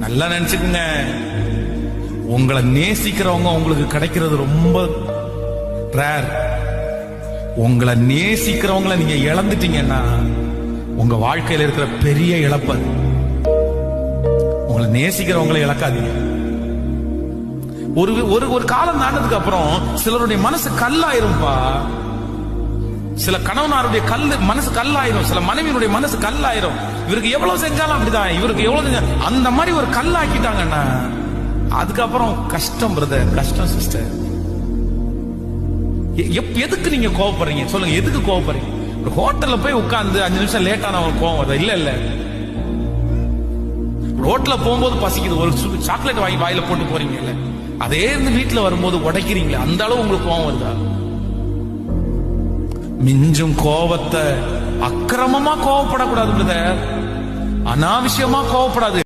நல்லா நினைச்சுக்குங்க, உங்களை நேசிக்கிறவங்க உங்களுக்கு கிடைக்கிறது ரொம்ப ரேர். உங்களை நேசிக்கிறவங்களை நீங்க இழந்துட்டீங்கன்னா உங்க வாழ்க்கையில இருக்கிற பெரிய இழப்பு. உங்களை நேசிக்கிறவங்களை இழக்காதீங்க. ஒரு ஒரு ஒரு காலம் தாண்டதுக்கு அப்புறம் சிலருடைய மனசு கல்லாயிரும்பா. சில கணவனாருடைய மனசு கல்லாயிரும், சில மனைவியினுடைய மனசு கல்லாயிரும். இவருக்கு எவ்வளவு செஞ்சாலும் அப்படிதான், இவருக்கு எவ்வளவு அந்த மாதிரி ஒரு கல்லாக்கிட்டாங்கன்னா அதுக்கப்புறம் கஷ்டம் பிரதர், கஷ்டம் சிஸ்டர். எதுக்கு நீங்க கோவப்படுறீங்க சொல்லுங்க? எதுக்கு கோவப்படுறீங்க? ஒரு ஹோட்டல்ல போய் உட்கார்ந்து 5 நிமிஷம் லேட்டான கோவம் வருதா? இல்ல இல்ல. ரோட்ல போகும்போது பசிக்குது, ஒரு சாக்லேட் வாங்கி வாயில போட்டு போறீங்க இல்ல, அதே இருந்து வீட்டுல வரும்போது உடைக்கிறீங்களே, அந்த அளவு உங்களுக்கு கோவம் வருதா? மிஞ்சும் கோவத்தை அக்கிரமமா கோவப்படக்கூடாது பிரதர், அனாவசியமா கோவப்படாது.